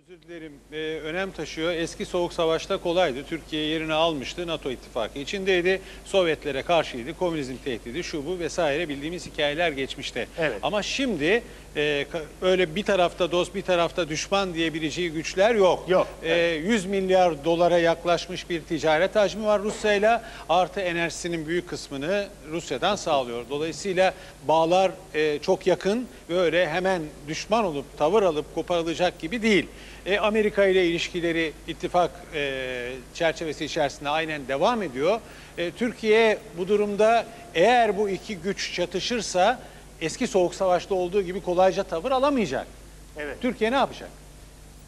Özür dilerim. Önem taşıyor. Eski Soğuk Savaş'ta kolaydı. Türkiye yerini almıştı. NATO ittifakı içindeydi. Sovyetlere karşıydı. Komünizm tehdidi, şu bu vesaire bildiğimiz hikayeler geçmişte. Evet. Ama şimdi öyle bir tarafta dost bir tarafta düşman diyebileceği güçler yok. Yok, evet. 100 milyar dolara yaklaşmış bir ticaret hacmi var Rusya'yla. Artı enerjisinin büyük kısmını Rusya'dan sağlıyor. Dolayısıyla bağlar çok yakın ve öyle hemen düşman olup tavır alıp koparılacak gibi değil. Amerika ile ilişkileri ittifak çerçevesi içerisinde aynen devam ediyor. Türkiye bu durumda eğer bu iki güç çatışırsa eski Soğuk Savaş'ta olduğu gibi kolayca tavır alamayacak. Evet. Türkiye ne yapacak?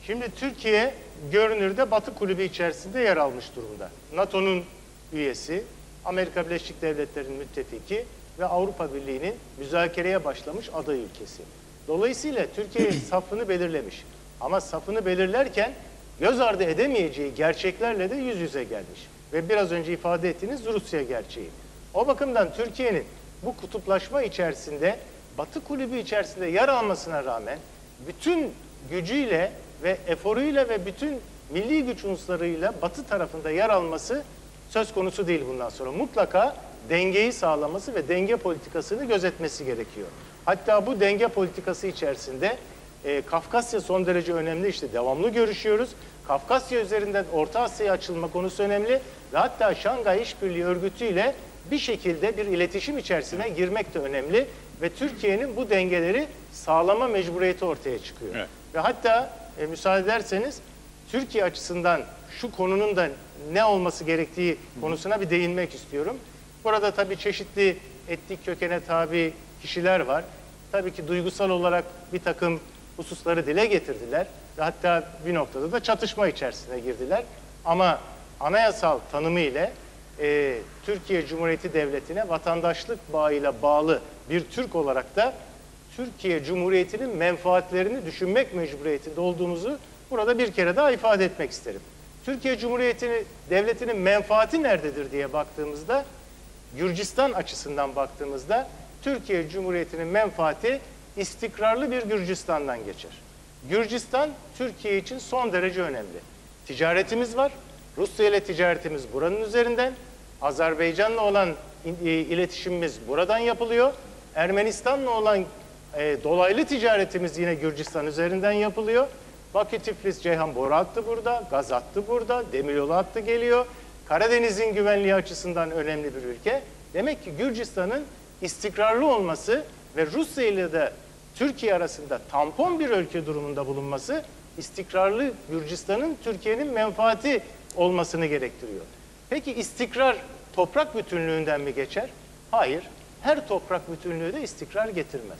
Şimdi Türkiye görünürde Batı kulübü içerisinde yer almış durumda. NATO'nun üyesi, Amerika Birleşik Devletleri'nin müttefiki ve Avrupa Birliği'nin müzakereye başlamış aday ülkesi. Dolayısıyla Türkiye safını belirlemiş. Ama safını belirlerken göz ardı edemeyeceği gerçeklerle de yüz yüze gelmiş. Ve biraz önce ifade ettiğiniz Rusya gerçeği. O bakımdan Türkiye'nin bu kutuplaşma içerisinde, Batı kulübü içerisinde yer almasına rağmen bütün gücüyle ve eforuyla ve bütün milli güç unsurlarıyla Batı tarafında yer alması söz konusu değil bundan sonra. Mutlaka dengeyi sağlaması ve denge politikasını gözetmesi gerekiyor. Hatta bu denge politikası içerisinde Kafkasya son derece önemli, işte devamlı görüşüyoruz. Kafkasya üzerinden Orta Asya'ya açılma konusu önemli ve hatta Şangay İşbirliği Örgütü ile bir şekilde bir iletişim içerisine girmek de önemli ve Türkiye'nin bu dengeleri sağlama mecburiyeti ortaya çıkıyor. Evet. Ve hatta müsaade ederseniz Türkiye açısından şu konunun da ne olması gerektiği konusuna bir değinmek istiyorum. Burada tabii çeşitli etnik kökene tabi kişiler var. Tabii ki duygusal olarak bir takım hususları dile getirdiler ve hatta bir noktada da çatışma içerisine girdiler. Ama anayasal tanımı ile Türkiye Cumhuriyeti Devleti'ne vatandaşlık bağıyla bağlı bir Türk olarak da Türkiye Cumhuriyeti'nin menfaatlerini düşünmek mecburiyetinde olduğumuzu burada bir kere daha ifade etmek isterim. Türkiye Cumhuriyeti Devleti'nin menfaati nerededir diye baktığımızda, Gürcistan açısından baktığımızda Türkiye Cumhuriyeti'nin menfaati istikrarlı bir Gürcistan'dan geçer. Gürcistan Türkiye için son derece önemli. Ticaretimiz var. Rusya ile ticaretimiz buranın üzerinden. Azerbaycan'la olan iletişimimiz buradan yapılıyor. Ermenistan'la olan dolaylı ticaretimiz yine Gürcistan üzerinden yapılıyor. Bakü, Tiflis, Ceyhan boru hattı burada, gaz hattı burada, demiryolu hattı geliyor. Karadeniz'in güvenliği açısından önemli bir ülke. Demek ki Gürcistan'ın istikrarlı olması ve Rusya ile de Türkiye arasında tampon bir ülke durumunda bulunması istikrarlı Gürcistan'ın Türkiye'nin menfaati olmasını gerektiriyor. Peki istikrar toprak bütünlüğünden mi geçer? Hayır. Her toprak bütünlüğü de istikrar getirmez.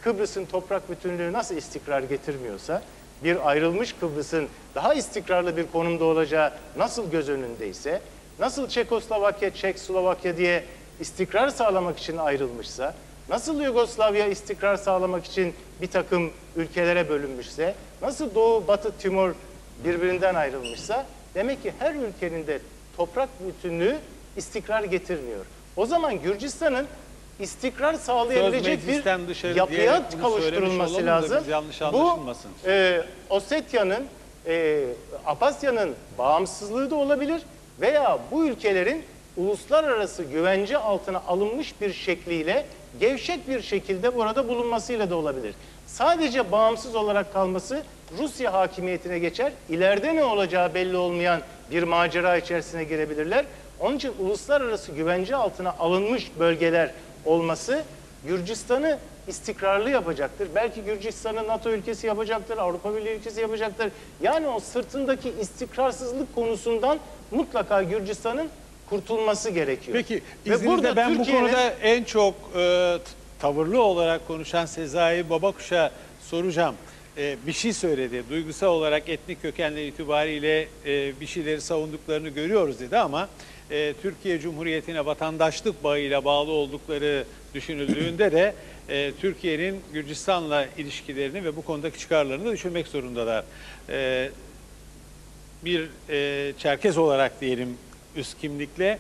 Kıbrıs'ın toprak bütünlüğü nasıl istikrar getirmiyorsa, bir ayrılmış Kıbrıs'ın daha istikrarlı bir konumda olacağı nasıl göz önündeyse, nasıl Çekoslovakya, Çek-Slovakya diye istikrar sağlamak için ayrılmışsa, nasıl Yugoslavya istikrar sağlamak için bir takım ülkelere bölünmüşse, nasıl Doğu, Batı, Timor birbirinden ayrılmışsa, demek ki her ülkenin de toprak bütünlüğü istikrar getirmiyor. O zaman Gürcistan'ın istikrar sağlayabilecek bir yapıya kavuşturulması lazım. Bu Osetya'nın, Apasya'nın bağımsızlığı da olabilir veya bu ülkelerin uluslararası güvence altına alınmış bir şekliyle gevşek bir şekilde burada bulunmasıyla da olabilir. Sadece bağımsız olarak kalması Rusya hakimiyetine geçer. İleride ne olacağı belli olmayan bir macera içerisine girebilirler. Onun için uluslararası güvence altına alınmış bölgeler olması Gürcistan'ı istikrarlı yapacaktır. Belki Gürcistan'ı NATO ülkesi yapacaktır, Avrupa Birliği ülkesi yapacaktır. Yani o sırtındaki istikrarsızlık konusundan mutlaka Gürcistan'ın kurtulması gerekiyor. Peki izninizle ben bu konuda en çok tavırlı olarak konuşan Sezai Babakuş'a soracağım. Bir şey söyledi. Duygusal olarak etnik kökenler itibariyle bir şeyleri savunduklarını görüyoruz dedi ama Türkiye Cumhuriyeti'ne vatandaşlık bağıyla bağlı oldukları düşünüldüğünde de Türkiye'nin Gürcistan'la ilişkilerini ve bu konudaki çıkarlarını da düşünmek zorundalar. Bir Çerkez olarak diyelim üst kimlikle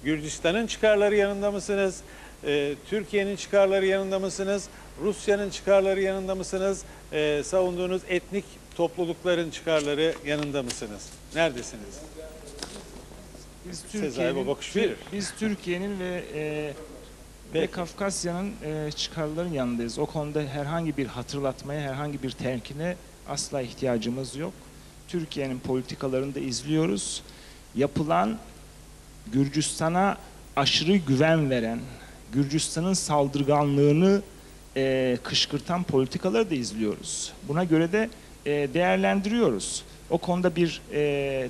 Gürcistan'ın çıkarları yanında mısınız? Türkiye'nin çıkarları yanında mısınız? Rusya'nın çıkarları yanında mısınız? Savunduğunuz etnik toplulukların çıkarları yanında mısınız? Neredesiniz? Sezai Baba kuş verir. Biz Türkiye'nin ve Kafkasya'nın çıkarların yanındayız. O konuda herhangi bir hatırlatmaya, herhangi bir telkine asla ihtiyacımız yok. Türkiye'nin politikalarını da izliyoruz. Yapılan Gürcistan'a aşırı güven veren, Gürcistan'ın saldırganlığını kışkırtan politikaları da izliyoruz. Buna göre de değerlendiriyoruz. O konuda bir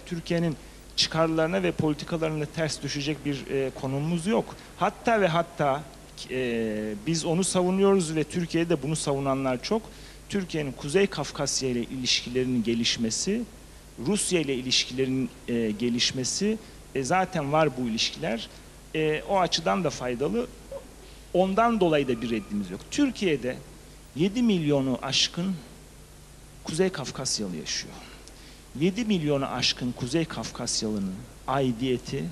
Türkiye'nin çıkarlarına ve politikalarına ters düşecek bir konumumuz yok. Hatta ve hatta biz onu savunuyoruz ve Türkiye'de bunu savunanlar çok. Türkiye'nin Kuzey Kafkasya ile ilişkilerinin gelişmesi, Rusya ile ilişkilerin gelişmesi zaten var bu ilişkiler. O açıdan da faydalı. Ondan dolayı da bir reddimiz yok. Türkiye'de 7 milyonu aşkın Kuzey Kafkasyalı yaşıyor. 7 milyonu aşkın Kuzey Kafkasyalı'nın aidiyeti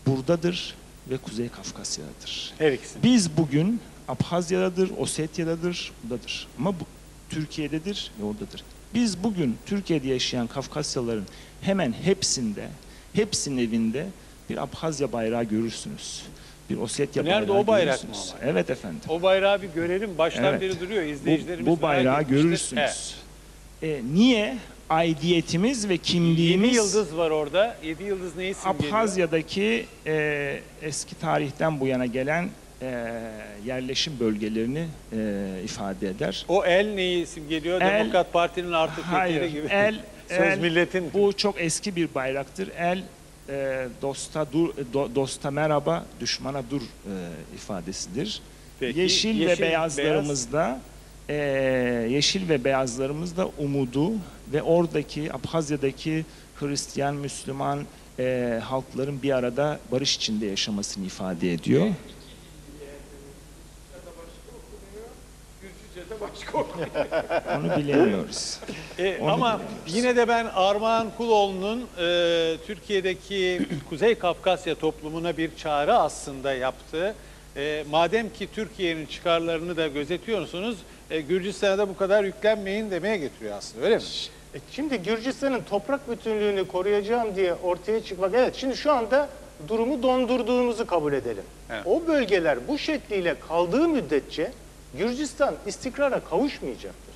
buradadır ve Kuzey Kafkasya'dadır. Her ikisi. Biz bugün Abhazya'dadır, Osetya'dadır, buradadır. Ama bu Türkiye'dedir ve oradadır. Biz bugün Türkiye'de yaşayan Kafkasyalıların hemen hepsinin evinde bir Abhazya bayrağı görürsünüz. Bir Ossetya bayrağı Nerede o bayrak mı görürsünüz. var? Evet efendim. O bayrağı bir görelim. Baştan Evet. beri duruyor. İzleyicilerimiz Bu bayrağı merak etmiştir. görürsünüz. Niye? Aidiyetimiz ve 7 kimliğimiz yıldız var orada. 7 yıldız neyi simgeliyor? Abhazya'daki eski tarihten bu yana gelen yerleşim bölgelerini ifade eder. O el neyi simgeliyor? El- Demokrat Parti'nin artık Hayır, gibi. el Söz milletin. bu çok eski bir bayraktır. El dosta merhaba, düşmana dur ifadesidir. Peki, Yeşil ve beyazlarımızda umudu ve oradaki Abhazya'daki Hristiyan, Müslüman halkların bir arada barış içinde yaşamasını ifade ediyor. Onu bilemiyoruz. Onu Ama yine de ben Armağan Kuloğlu'nun Türkiye'deki Kuzey Kafkasya toplumuna bir çağrı aslında yaptı. Madem ki Türkiye'nin çıkarlarını da gözetiyorsunuz, Gürcistan'a da bu kadar yüklenmeyin demeye getiriyor aslında, öyle mi? Şimdi Gürcistan'ın toprak bütünlüğünü koruyacağım diye ortaya çıkmak, evet, şimdi şu anda durumu dondurduğumuzu kabul edelim. Evet. O bölgeler bu şekliyle kaldığı müddetçe Gürcistan istikrara kavuşmayacaktır.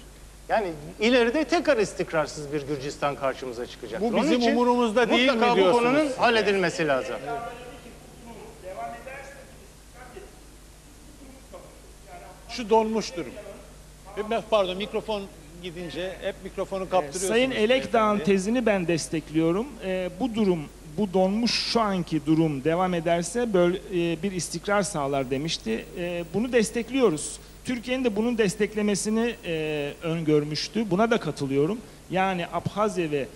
Yani ileride tekrar istikrarsız bir Gürcistan karşımıza çıkacaktır. Bu bizim Onun için umurumuzda değil mi mutlaka bu diyorsunuz? konunun halledilmesi lazım. Şu donmuş durum. Pardon, mikrofon gidince hep mikrofonu kaptırıyorsunuz. Sayın Elekdağ'ın beyefendi. tezini ben destekliyorum. Bu durum, bu donmuş şu anki durum devam ederse bir istikrar sağlar demişti. Bunu destekliyoruz. Türkiye'nin de bunun desteklemesini öngörmüştü. Buna da katılıyorum. Yani Abhazya ve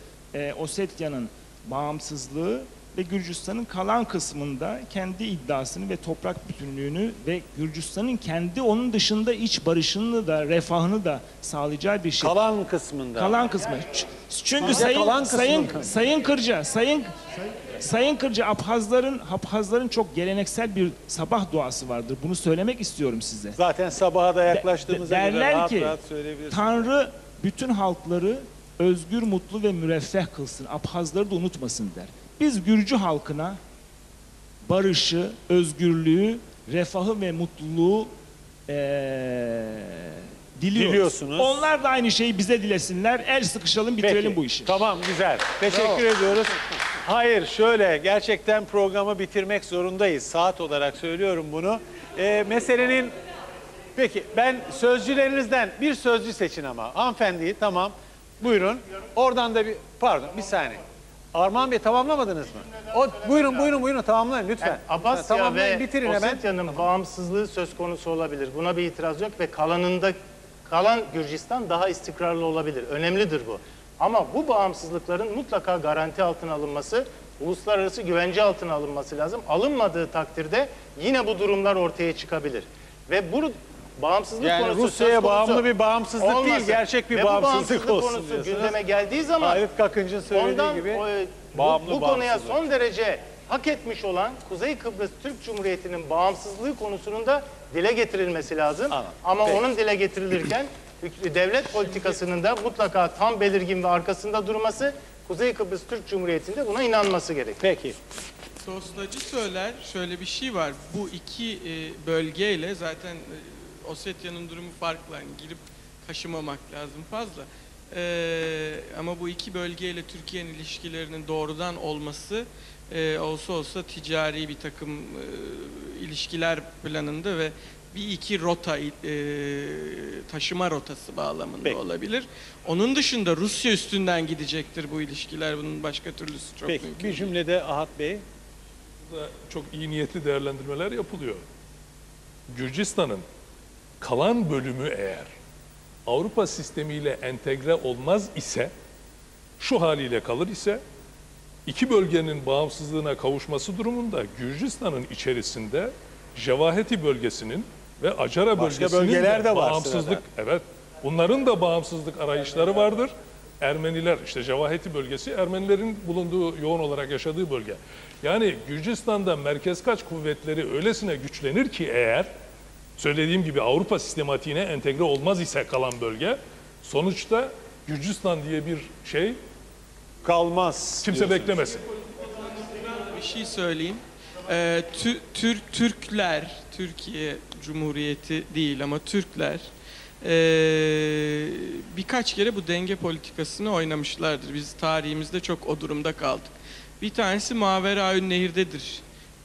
Osetya'nın bağımsızlığı ve Gürcistan'ın kalan kısmında kendi iddiasını ve toprak bütünlüğünü ve Gürcistan'ın kendi onun dışında iç barışını da refahını da sağlayacağı bir şey. Kalan kısmında. Kalan kısmı. Çünkü Sadece kalan Sayın Kırca Abhazların çok geleneksel bir sabah duası vardır. Bunu söylemek istiyorum size. Zaten sabaha da yaklaştığımıza göre Derler rahat ki rahat söyleyebilirsiniz. Tanrı bütün halkları özgür, mutlu ve müreffeh kılsın. Abhazları da unutmasın der. Biz Gürcü halkına barışı, özgürlüğü, refahı ve mutluluğu diliyoruz. Diliyorsunuz. Onlar da aynı şeyi bize dilesinler. El sıkışalım, bitirelim Peki, bu işi. Tamam, güzel. Teşekkür ediyoruz. Hayır, şöyle, gerçekten programı bitirmek zorundayız. Saat olarak söylüyorum bunu. Meselenin... Peki, ben sözcülerinizden bir sözcü seçin ama. Hanımefendiyi, tamam. Buyurun. Oradan da pardon, bir saniye. Armağan Bey, tamamlamadınız mı? Buyurun tamamlayın lütfen. Yani Abhazya Tamamlayın, ve bitirin hemen. Osetya'nın bağımsızlığı söz konusu olabilir. Buna bir itiraz yok ve kalan Gürcistan daha istikrarlı olabilir. Önemlidir bu. Ama bu bağımsızlıkların mutlaka garanti altına alınması, uluslararası güvence altına alınması lazım. Alınmadığı takdirde yine bu durumlar ortaya çıkabilir. Ve bu bağımsızlık Yani konusu Rusya'ya söz konusu bağımlı bir bağımsızlık değil, olmasın. gerçek bir Ve bağımsızlık bu olsun konusu diyorsunuz. gündeme geldiği zaman Halit Kakınç'ın söylediği ondan gibi bu bağımlı konuya bağımsızlık. son derece hak etmiş olan Kuzey Kıbrıs Türk Cumhuriyeti'nin bağımsızlığı konusunun da dile getirilmesi lazım. Anladım. Ama Peki. onun dile getirilirken devlet politikasının da mutlaka tam belirgin ve arkasında durması, Kuzey Kıbrıs Türk Cumhuriyeti'nde buna inanması gerekir. Peki. Dostacı söyler, şöyle bir şey var. Bu iki bölgeyle zaten Osetya'nın durumu farklı. Yani girip kaşımamak lazım fazla. Ama bu iki bölgeyle Türkiye'nin ilişkilerinin doğrudan olması olsa ticari bir takım ilişkiler planında ve bir iki rota taşıma rotası bağlamında Peki. olabilir. Onun dışında Rusya üstünden gidecektir bu ilişkiler. Bunun başka türlüsü çok Peki. mümkün Bir değil. cümlede Ahat Bey. Da çok iyi niyetli değerlendirmeler yapılıyor. Gürcistan'ın kalan bölümü eğer Avrupa sistemiyle entegre olmaz ise, şu haliyle kalır ise, iki bölgenin bağımsızlığına kavuşması durumunda Gürcistan'ın içerisinde Cevaheti bölgesinin ve Acara Başka bölgesinin bölgeler de var bağımsızlık, sırada. evet, bunların da bağımsızlık arayışları vardır. Ermeniler, işte Cevaheti bölgesi Ermenilerin bulunduğu, yoğun olarak yaşadığı bölge. Yani Gürcistan'da merkezkaç kuvvetleri öylesine güçlenir ki eğer, söylediğim gibi Avrupa sistematiğine entegre olmaz ise kalan bölge, sonuçta Gürcistan diye bir şey Kalmaz. kimse diyorsunuz. beklemesin. Bir şey söyleyeyim. Türkler, Türkiye Cumhuriyeti değil ama Türkler birkaç kere bu denge politikasını oynamışlardır. Biz tarihimizde çok o durumda kaldık. Bir tanesi Maveraün Nehir'dedir.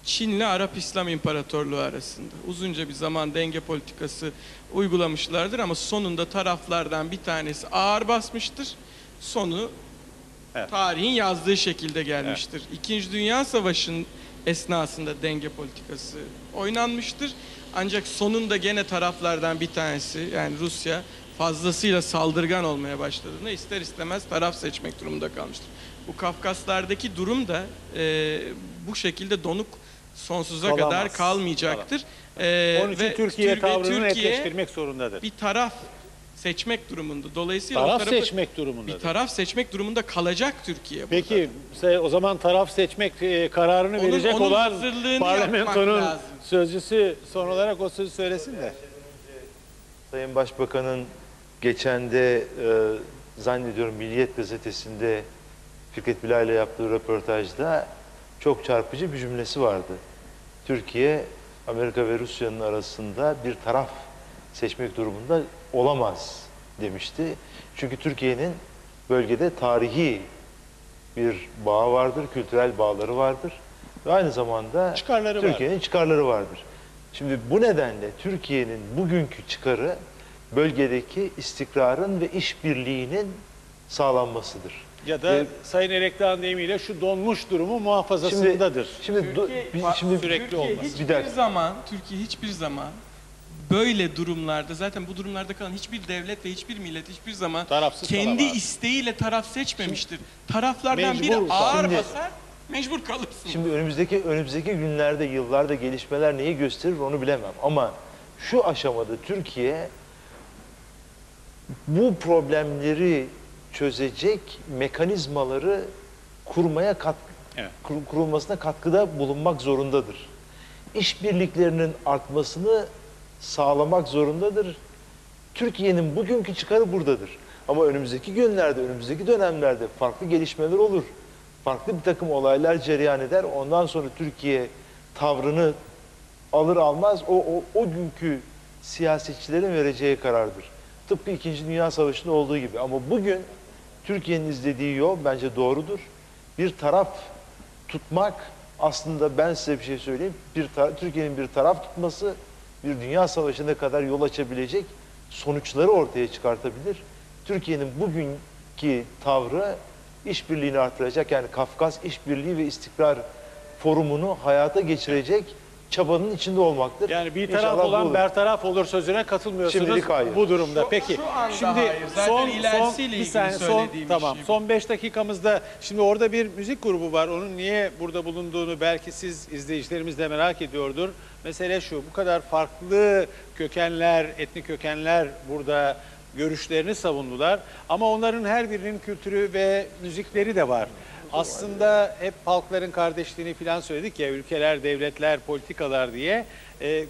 Çin'le Arap İslam İmparatorluğu arasında. Uzunca bir zaman denge politikası uygulamışlardır ama sonunda taraflardan bir tanesi ağır basmıştır. Sonu tarihin yazdığı şekilde gelmiştir. İkinci Dünya Savaşı'nın esnasında denge politikası oynanmıştır. Ancak sonunda gene taraflardan bir tanesi, yani Rusya, fazlasıyla saldırgan olmaya başladığında ister istemez taraf seçmek durumunda kalmıştır. Bu Kafkaslardaki durum da bu şekilde donuk sonsuza Kalamaz. kadar kalmayacaktır. Onun için Türkiye tavrını Türkiye netleştirmek zorundadır. bir taraf seçmek durumunda. Dolayısıyla Taraf o tarafı seçmek durumundadır. bir taraf seçmek durumunda kalacak Türkiye burada. Peki o zaman taraf seçmek kararını Onun- verecek onun olan hazırlığını parlamentonun yapmak lazım. sözcüsü son olarak o sözü söylesin de. Sayın Başbakan'ın geçen de zannediyorum Milliyet Gazetesi'nde Fikret Bilal ile yaptığı röportajda çok çarpıcı bir cümlesi vardı. Türkiye, Amerika ve Rusya'nın arasında bir taraf seçmek durumunda olamaz demişti. Çünkü Türkiye'nin bölgede tarihi bir bağı vardır, kültürel bağları vardır ve aynı zamanda Çıkarları var. Türkiye'nin çıkarları vardır. Şimdi bu nedenle Türkiye'nin bugünkü çıkarı bölgedeki istikrarın ve işbirliğinin sağlanmasıdır. Ya da Ve- Sayın Elektrağ'ın deyimiyle şu donmuş durumu muhafazasındadır. Şimdi sürekli Türkiye olmaz. Türkiye hiçbir zaman böyle durumlarda, zaten bu durumlarda kalan hiçbir devlet ve hiçbir millet hiçbir zaman Tarafsız kendi kalamaz. isteğiyle taraf seçmemiştir. Taraflardan biri Mecbur ağır Şimdi- basar, mecbur kalırsın. Şimdi önümüzdeki günlerde, yıllarda gelişmeler neyi gösterir onu bilemem. Ama şu aşamada Türkiye bu problemleri çözecek mekanizmaları kurmaya Evet. kurulmasına katkıda bulunmak zorundadır. İşbirliklerinin artmasını sağlamak zorundadır. Türkiye'nin bugünkü çıkarı buradadır. Ama önümüzdeki günlerde, önümüzdeki dönemlerde farklı gelişmeler olur. Farklı bir takım olaylar cereyan eder. Ondan sonra Türkiye tavrını alır almaz o günkü siyasetçilerin vereceği karardır. Tıpkı 2. Dünya Savaşı'nda olduğu gibi. Ama bugün Türkiye'nin izlediği yol bence doğrudur. Bir taraf tutmak, aslında ben size bir şey söyleyeyim. Türkiye'nin bir taraf tutması bir dünya savaşına kadar yol açabilecek sonuçları ortaya çıkartabilir. Türkiye'nin bugünkü tavrı işbirliğini artıracak, yani Kafkas İşbirliği ve İstikrar Forumu'nu hayata geçirecek çabanın içinde olmaktır. Yani bir taraf İnşallah bu olan olur. bertaraf olur sözüne katılmıyorsunuz Şimdilik hayır. bu durumda. Şu- Peki şu anda şimdi hayır. Zaten ilerisiyle bir ilgili saniye, söylediğim tamam. şey bu. Son 5 dakikamızda şimdi orada bir müzik grubu var. Onun niye burada bulunduğunu belki siz izleyicilerimiz de merak ediyordur. Mesele şu: bu kadar farklı kökenler, etnik kökenler burada görüşlerini savundular. Ama onların her birinin kültürü ve müzikleri de var. aslında hep halkların kardeşliğini falan söyledik ya, ülkeler, devletler, politikalar diye.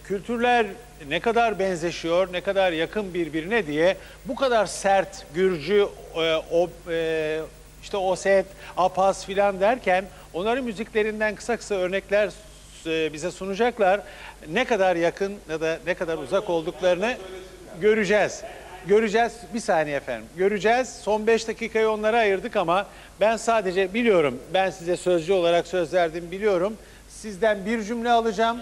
Kültürler ne kadar benzeşiyor, ne kadar yakın birbirine diye bu kadar sert Gürcü, işte Oset, Apaz filan derken onların müziklerinden kısa kısa örnekler bize sunacaklar. Ne kadar yakın ya da ne kadar uzak olduklarını göreceğiz. Göreceğiz. Bir saniye efendim. Göreceğiz. Son 5 dakikayı onlara ayırdık ama ben sadece biliyorum. Ben size sözcü olarak söz verdim, biliyorum. Sizden bir cümle alacağım.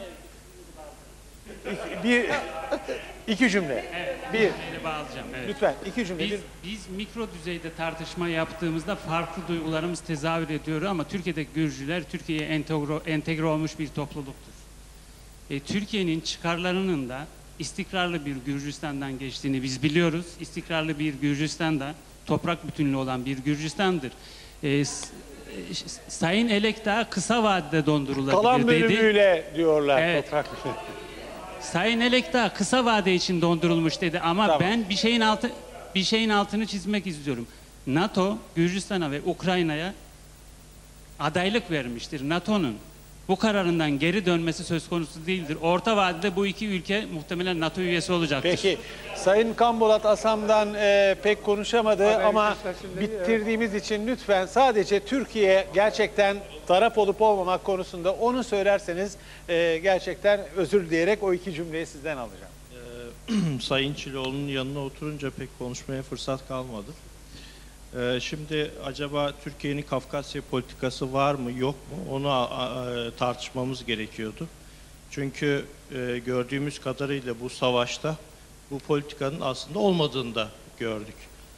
İki cümle. Bir. Bağlayacağım. Evet. Lütfen 2 cümle. Biz mikro düzeyde tartışma yaptığımızda farklı duygularımız tezahür ediyor ama Türkiye'deki Gürcüler Türkiye'ye entegre olmuş bir topluluktur. Türkiye'nin çıkarlarının da istikrarlı bir Gürcistan'dan geçtiğini biz biliyoruz. İstikrarlı bir Gürcistan'da toprak bütünlüğü olan bir Gürcistan'dır. Sayın Elekta kısa vadede dondurulabilir dedi. Kalan bölümüyle diyorlar. Evet. Toprak. Sayın Elekta kısa vade için dondurulmuş dedi ama Tamam. ben bir şeyin altını çizmek istiyorum. NATO Gürcistan'a ve Ukrayna'ya adaylık vermiştir. NATO'nun bu kararından geri dönmesi söz konusu değildir. Orta vadede bu iki ülke muhtemelen NATO üyesi olacaktır. Peki. Sayın Kambolat Asam'dan pek konuşamadı ama bitirdiğimiz için lütfen sadece Türkiye gerçekten taraf olup olmamak konusunda onu söylerseniz gerçekten özür dileyerek o 2 cümleyi sizden alacağım. Sayın Çiloğlu'nun yanına oturunca pek konuşmaya fırsat kalmadı. Şimdi acaba Türkiye'nin Kafkasya politikası var mı yok mu onu tartışmamız gerekiyordu. Çünkü gördüğümüz kadarıyla bu savaşta bu politikanın aslında olmadığını da gördük.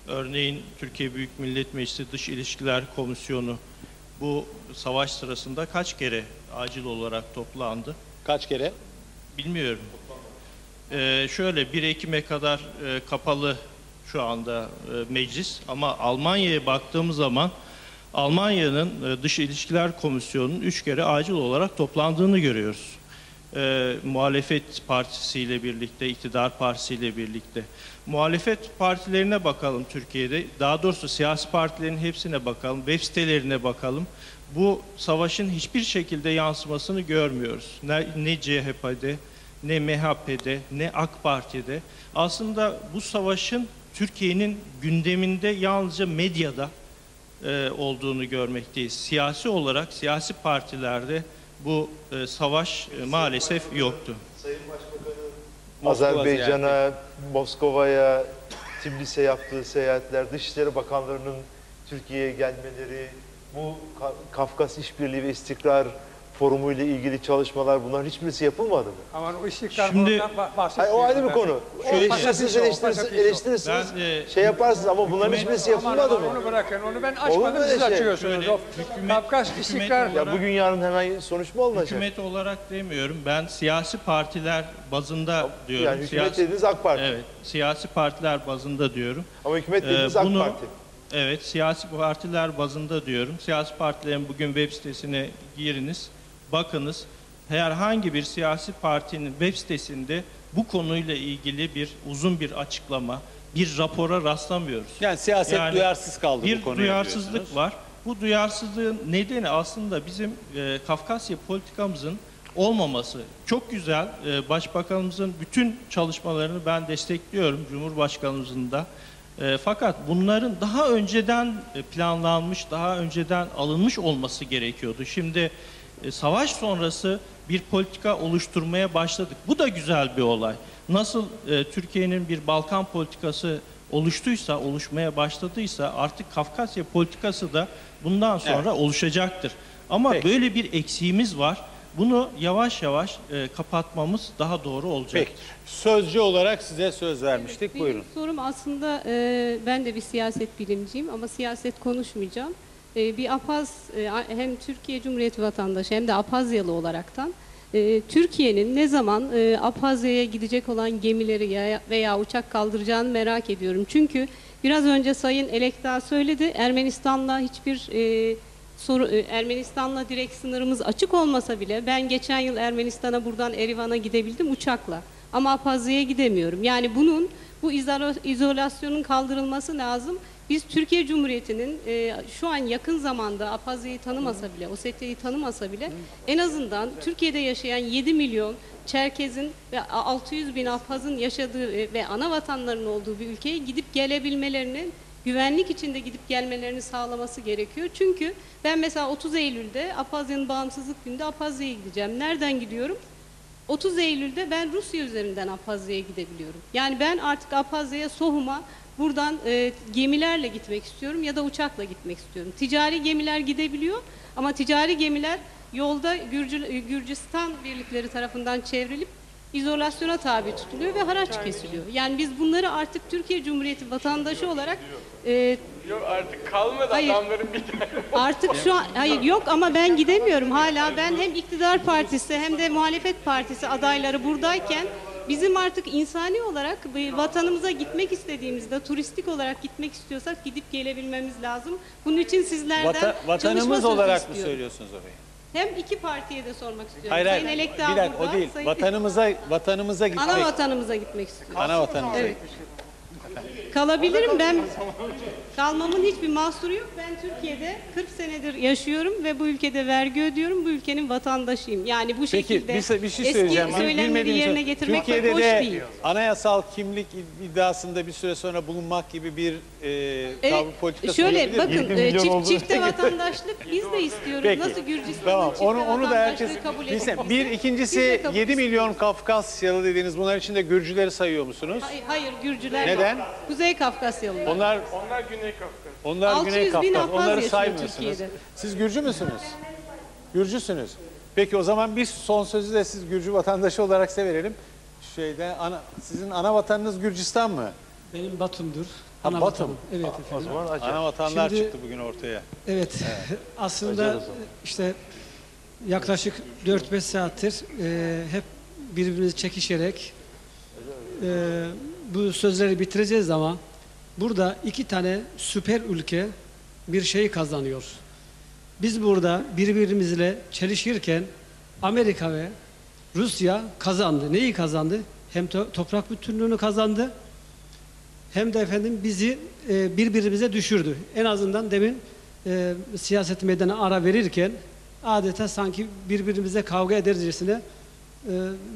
Örneğin Türkiye Büyük Millet Meclisi Dış İlişkiler Komisyonu bu savaş sırasında kaç kere acil olarak toplandı? Kaç kere? Bilmiyorum. Şöyle 1 Ekim'e kadar kapalı şu anda meclis ama Almanya'ya baktığımız zaman Almanya'nın Dış İlişkiler Komisyonu'nun 3 kere acil olarak toplandığını görüyoruz. Muhalefet partisiyle birlikte, iktidar partisiyle birlikte. Muhalefet partilerine bakalım Türkiye'de, daha doğrusu siyasi partilerin hepsine bakalım, web sitelerine bakalım. Bu savaşın hiçbir şekilde yansımasını görmüyoruz. Ne CHP'de, ne MHP'de, ne AK Parti'de. Aslında bu savaşın Türkiye'nin gündeminde yalnızca medyada olduğunu görmekteyiz. Siyasi olarak, siyasi partilerde bu savaş maalesef yoktu. Sayın Başbakan'ın Azerbaycan'a, Moskova'ya, Tbilis'e yaptığı seyahatler, Dışişleri Bakanlarının Türkiye'ye gelmeleri, bu Kafkas İşbirliği ve İstikrar Forumu ile ilgili çalışmalar, bunların hiçbirisi yapılmadı mı? Ama o istikrar Şimdi- bahsetmiyorum. Hayır, o ayrı bir konu. Siz eleştirirsiniz, şey yaparsınız ama bunların hiçbirisi yapılmadı mı? Onu bırakın, onu ben Olur mu açmadım, öyle siz şey? açıyorsunuz. O Kafkas istikrar... Ya bugün yarın hemen sonuç mu olacak? Hükümet olarak demiyorum, ben siyasi partiler bazında diyorum. Yani hükümet dediğiniz AK Parti. Evet, siyasi partiler bazında diyorum. Ama hükümet dediğiniz AK Parti. Evet, siyasi partiler bazında diyorum. Siyasi partilerin bugün web sitesine giriniz, bakınız. Herhangi bir siyasi partinin web sitesinde bu konuyla ilgili uzun bir açıklama, bir rapora rastlamıyoruz. Yani siyaset Yani duyarsız kaldı bir bu konuya duyarsızlık diyorsunuz. var. Bu duyarsızlığın nedeni aslında bizim Kafkasya politikamızın olmaması. Çok güzel, Başbakanımızın bütün çalışmalarını ben destekliyorum, Cumhurbaşkanımızın da. Fakat bunların daha önceden planlanmış, daha önceden alınmış olması gerekiyordu. Şimdi savaş sonrası bir politika oluşturmaya başladık. Bu da güzel bir olay. Nasıl Türkiye'nin bir Balkan politikası oluştuysa, oluşmaya başladıysa artık Kafkasya politikası da bundan sonra oluşacaktır. Ama Peki. böyle bir eksiğimiz var. Bunu yavaş yavaş kapatmamız daha doğru olacak. Peki. Sözcü olarak size söz vermiştik. Benim Buyurun. sorum aslında ben de bir siyaset bilimciyim ama siyaset konuşmayacağım. Bir Apaz hem Türkiye Cumhuriyeti vatandaşı hem de Apazyalı olaraktan Türkiye'nin ne zaman Apazya'ya gidecek olan gemileri veya uçak kaldıracağını merak ediyorum. Çünkü biraz önce Sayın Elekta söyledi, Ermenistan'la hiçbir Ermenistan'la direkt sınırımız açık olmasa bile ben geçen yıl Ermenistan'a buradan Erivan'a gidebildim uçakla. Ama Apazya'ya gidemiyorum. Yani bu izolasyonun kaldırılması lazım. Biz Türkiye Cumhuriyeti'nin şu an yakın zamanda Apazya'yı tanımasa bile, Osetya'yı tanımasa bile en azından Türkiye'de yaşayan 7 milyon Çerkez'in ve 600 bin Apaz'ın yaşadığı ve ana vatanlarının olduğu bir ülkeye gidip gelebilmelerini, güvenlik içinde gidip gelmelerini sağlaması gerekiyor. Çünkü ben mesela 30 Eylül'de Apazya'nın bağımsızlık gününde Apazya'ya gideceğim. Nereden gidiyorum? 30 Eylül'de ben Rusya üzerinden Apazya'ya gidebiliyorum. Yani ben artık Apazya'ya, Sohum'a buradan gemilerle gitmek istiyorum ya da uçakla gitmek istiyorum. Ticari gemiler gidebiliyor ama ticari gemiler yolda Gürcistan birlikleri tarafından çevrilip izolasyona tabi tutuluyor ve haraç kesiliyor. Yani biz bunları artık Türkiye Cumhuriyeti vatandaşı olarak Yok artık kalmadı adamların bir tane. artık şu an hayır yok ama ben gidemiyorum hala. Ben hem iktidar partisi hem de muhalefet partisi adayları buradayken bizim artık insani olarak vatanımıza gitmek istediğimizde, turistik olarak gitmek istiyorsak gidip gelebilmemiz lazım. Bunun için sizlerden Vatanımız çalışma olarak sözü mı istiyorum. söylüyorsunuz orayı? Hem iki partiye de sormak istiyorum. Hayır, Sayın hayır. Elekdağ Bir dakika, burada, o değil. Sayın- Vatanımıza gitmek. Ana vatanımıza gitmek istiyorum. Ana vatanımıza Evet. Kalabilirim. Ben kalmamın hiçbir mahsuru yok. Ben Türkiye'de 40 senedir yaşıyorum ve bu ülkede vergi ödüyorum. Bu ülkenin vatandaşıyım. Yani bu Peki şekilde bir şey söyleyeceğim. eski söylemleri Bilmediğim yerine şey. getirmek Türkiye'de hoş de değil. anayasal kimlik iddiasında bir süre sonra bulunmak gibi bir tavır politikası Şöyle olabilir mi? bakın çifte vatandaşlık biz de istiyoruz. Peki. Nasıl Gürcistan'ın Tamam. çifte Onu da herkes vatandaşlığı kabul bilsin. etmesi. Bir Biz ikincisi de kabul 7 milyon Kafkasyalı dediğiniz, bunlar içinde Gürcüleri sayıyor musunuz? Hayır Gürcüler Neden? yok. Kuzey Kafkasyalılar. Onlar Güney Kafkas. Onlar 600 Güney bin Kafkas. Apaz Onları yaşıyor saymıyorsunuz. Türkiye'de. Siz Gürcü müsünüz? Gürcüsünüz. Peki o zaman bir son sözü de siz Gürcü vatandaşı olarak size verelim. Sizin ana vatanınız Gürcistan mı? Benim Batum'dur. Ha, Ana Batum. vatanım. Evet efendim. Ana vatanlar Şimdi- çıktı bugün ortaya. Evet. Aslında işte yaklaşık 4-5 saattir hep birbirimizi çekişerek bu sözleri bitireceğiz ama burada iki tane süper ülke bir şey kazanıyor. Biz burada birbirimizle çelişirken Amerika ve Rusya kazandı. Neyi kazandı? Hem toprak bütünlüğünü kazandı hem de efendim bizi birbirimize düşürdü. En azından demin siyaset meydana ara verirken adeta sanki birbirimize kavga edercesine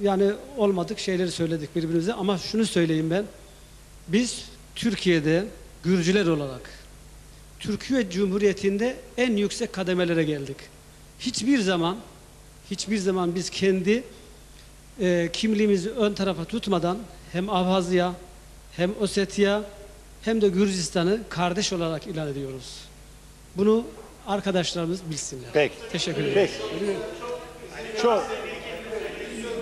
yani olmadık şeyleri söyledik birbirimize. Ama şunu söyleyeyim ben, biz Türkiye'de Gürcüler olarak Türkiye Cumhuriyeti'nde en yüksek kademelere geldik. Hiçbir zaman biz kendi kimliğimizi ön tarafa tutmadan hem Abhazya hem Ossetya hem de Gürcistan'ı kardeş olarak ilan ediyoruz. Bunu arkadaşlarımız bilsinler. Peki. Teşekkür ederim. Peki.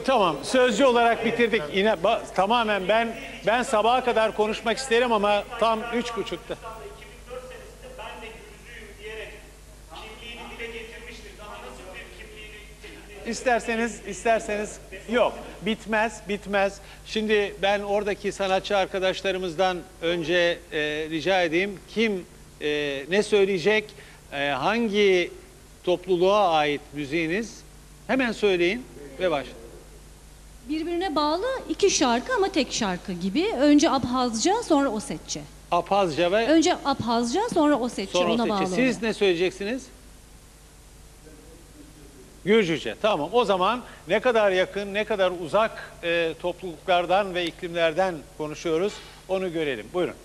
Tamam, sözcü olarak bitirdik. Yine tamamen ben sabaha kadar konuşmak isterim ama tam 3.30'da. İsterseniz yok, bitmez. Şimdi ben oradaki sanatçı arkadaşlarımızdan önce rica edeyim, kim ne söyleyecek, hangi topluluğa ait müziğiniz, hemen söyleyin ve başlayın. Birbirine bağlı iki şarkı ama tek şarkı gibi. Önce Abhazca, sonra Osetçe. Abhazca ve Önce Abhazca, sonra Osetçe. sonra Ona bağlı. Osetçe. Siz ne söyleyeceksiniz? Gürcüce. Tamam. O zaman ne kadar yakın, ne kadar uzak topluluklardan ve iklimlerden konuşuyoruz, onu görelim. Buyurun.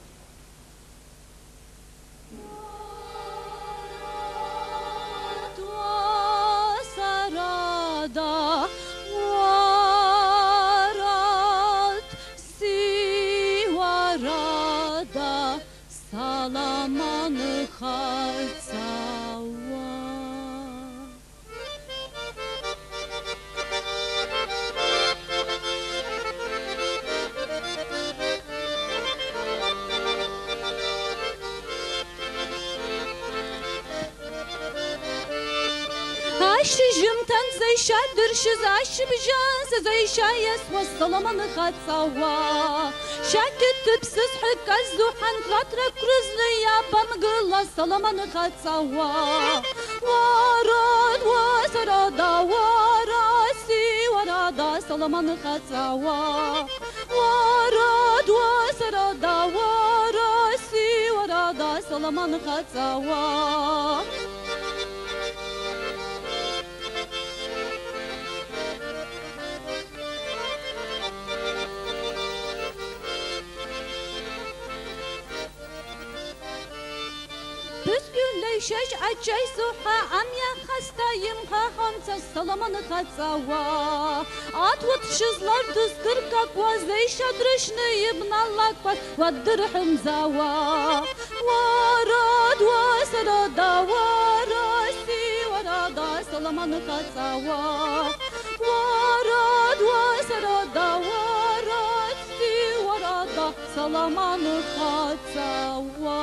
Sarada varat sivarada salamanı khatsava. Ашижим танцей шадыр шизаши бжан сазай шаяс والسلامة خاتسوا شاكت تبسس حكا الزوحان خاطرك رزلي يا بمقلا السلامة خاتسوا وراد وسرادا وراسي ورادا السلامة خاتسوا وراد وسرادا وراسي ورادا salaman khatsawa Püskülleşeş açay suha amya hastayım khahomsa salaman khatsawa Atwat şızlar dıskır kakwa zeyşa drışnıyım nallak pas vaddırhım zawa Varad vasarada varasi varada salaman khatsawa Varad vasarada varasi varada salaman khatsawa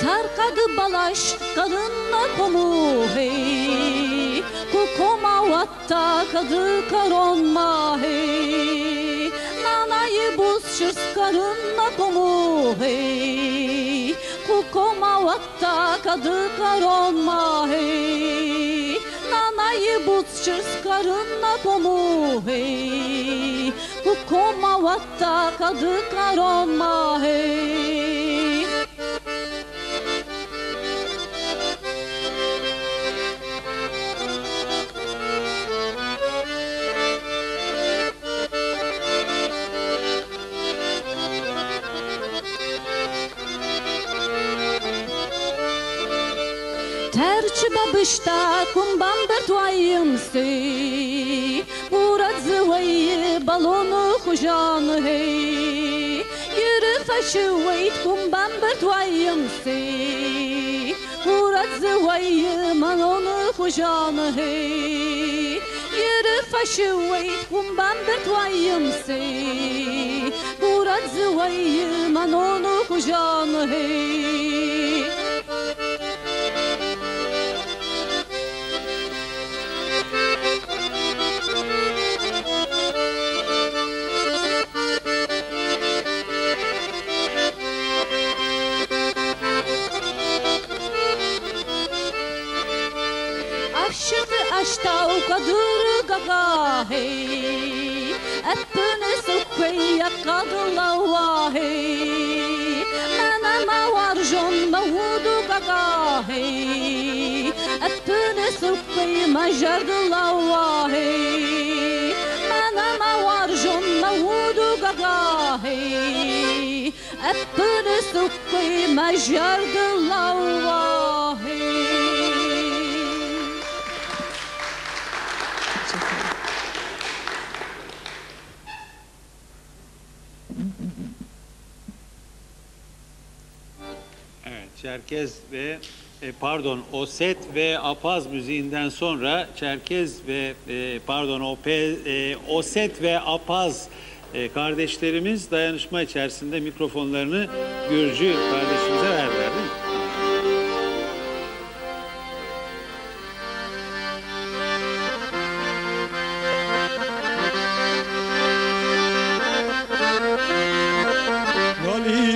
Tarkadı balaş kadınla komu hey Kukoma vatta kadı karonma hey Nanayı buz şırs karınla komu hey Kukoma vatta kadı karonma hey Nanayı buz şırs karınla komu hey Kukoma vatta kadı karonma hey Terçi babışta kumban bertuayım se Urat zıvayı balonu kujanı hey Yürü faşı vayt kumban bertuayım se Urat zıvayı malonu kujanı hey Yürü faşı vayt kumban bertuayım se Urat zıvayı malonu kujanı hey Aşta o kadır gaga hey Öpüne sukey yakadılava hey Manama varjon mavudu gaga hey Öpüne sukey majardılava hey Manama varjon mavudu gaga hey Öpüne sukey majardılava hey Çerkez ve Oset ve Apaz müziğinden sonra Çerkez ve Oset ve Apaz kardeşlerimiz dayanışma içerisinde mikrofonlarını Gürcü kardeşimize verdiler, değil mi?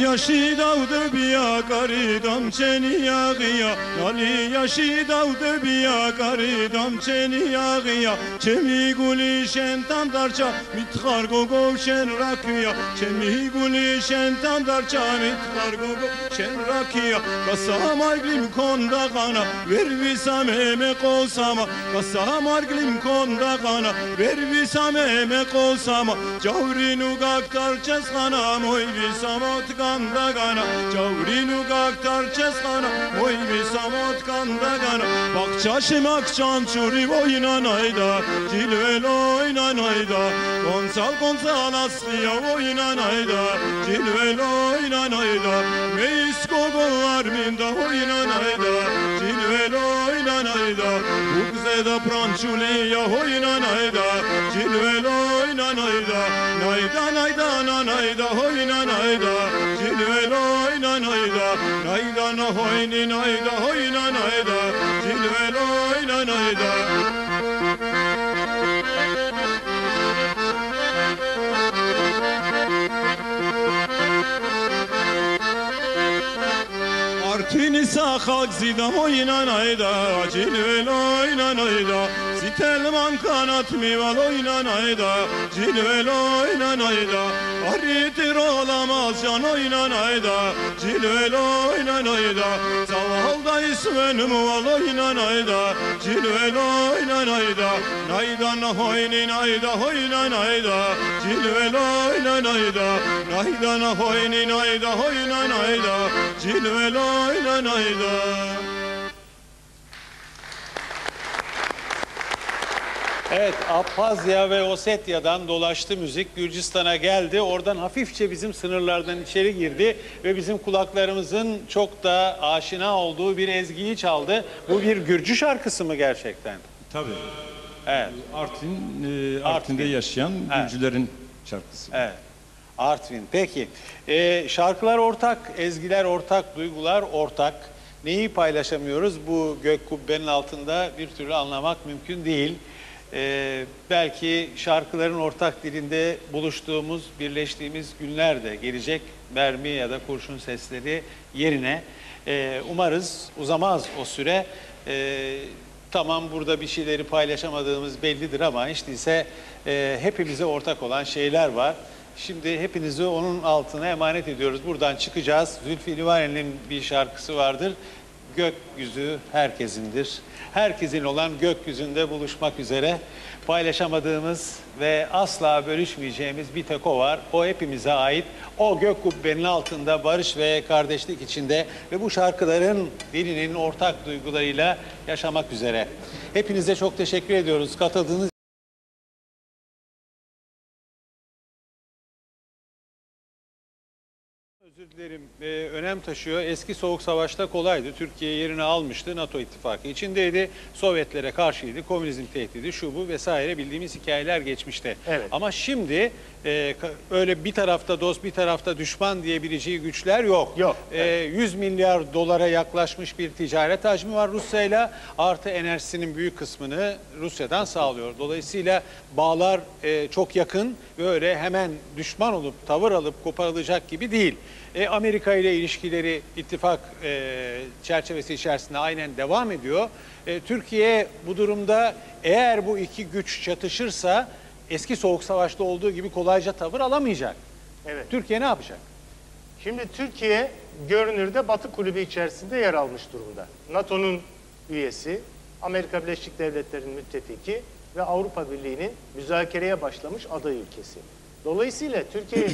Yaşı davdı biya karidam çeni yağıya Nali yaşı davdı biya karidam çeni yağıya Çemi gulişen tam darça mitkhar gogovşen rakıya Çemi gulişen tam darça mitkhar gogovşen rakıya Kasam arglim konda kana ver visam emek olsama Kasam arglim konda kana ver visam emek olsama Cavrinu gaktar çeskana moy visam otkanda gana Cavrinu gaktar çeskana moy visam otkanda gana Bak çaşımak çançuri oynanayda Cilvel oynanayda Konsal asliya oynanayda Cilvel oynanayda Meis gogolar minda oynanayda Cilvel oynanayda Ukzeda prançuliya oynanayda Cilvel oynanayda Nayda nayda nanayda oynanayda Cilvel oynanayda Nayda na hoyni nayda oynanayda Cilvel oynanayda halk zidam oynan ayda cilvel oynan ayda Sitelman kanat mival oynan ayda cilvel oynan ayda Aritir olamaz can oynan ayda cilvel oynan ayda Zavalda ismen muval oynan ayda cilvel oynan ayda Naydan hoynin ayda oynan ayda cilvel oynan ayda Naydan hoynin ayda oynan ayda cilvel oynan ayda. Evet, Abhazya ve Osetya'dan dolaştı müzik, Gürcistan'a geldi. Oradan hafifçe bizim sınırlardan içeri girdi ve bizim kulaklarımızın çok da aşina olduğu bir ezgiyi çaldı. Bu bir Gürcü şarkısı mı gerçekten? Tabii. Evet. Artvin'de yaşayan Gürcülerin şarkısı. Evet. Artvin. Peki. Şarkılar ortak, ezgiler ortak, duygular ortak. Neyi paylaşamıyoruz? Bu gök kubbenin altında bir türlü anlamak mümkün değil. Belki şarkıların ortak dilinde buluştuğumuz, birleştiğimiz günler de gelecek. Mermi ya da kurşun sesleri yerine. Umarız uzamaz o süre. Tamam, burada bir şeyleri paylaşamadığımız bellidir ama hiç değilse hepimize ortak olan şeyler var. Şimdi hepinizi onun altına emanet ediyoruz. Buradan çıkacağız. Zülfü Livaneli'nin bir şarkısı vardır. Gökyüzü herkesindir. Herkesin olan gökyüzünde buluşmak üzere paylaşamadığımız ve asla bölüşmeyeceğimiz bir tek o var. O hepimize ait. O gök kubbenin altında barış ve kardeşlik içinde ve bu şarkıların dilinin ortak duygularıyla yaşamak üzere. Hepinize çok teşekkür ediyoruz. Katıldığınız özür dilerim, önem taşıyor. Eski Soğuk Savaş'ta kolaydı. Türkiye yerini almıştı. NATO ittifakı içindeydi. Sovyetlere karşıydı. Komünizm tehdidi, şu bu vesaire bildiğimiz hikayeler geçmişte. Evet. Ama şimdi öyle bir tarafta dost bir tarafta düşman diyebileceği güçler yok. Yok. 100 milyar dolara yaklaşmış bir ticaret hacmi var Rusya'yla. Artı enerjisinin büyük kısmını Rusya'dan sağlıyor. Dolayısıyla bağlar çok yakın ve öyle hemen düşman olup tavır alıp koparılacak gibi değil. Amerika ile ilişkileri ittifak çerçevesi içerisinde aynen devam ediyor. Türkiye bu durumda eğer bu iki güç çatışırsa eski Soğuk Savaş'ta olduğu gibi kolayca tavır alamayacak. Evet. Türkiye ne yapacak? Şimdi Türkiye görünürde Batı kulübü içerisinde yer almış durumda. NATO'nun üyesi, Amerika Birleşik Devletleri'nin müttefiki ve Avrupa Birliği'nin müzakereye başlamış aday ülkesi. Dolayısıyla Türkiye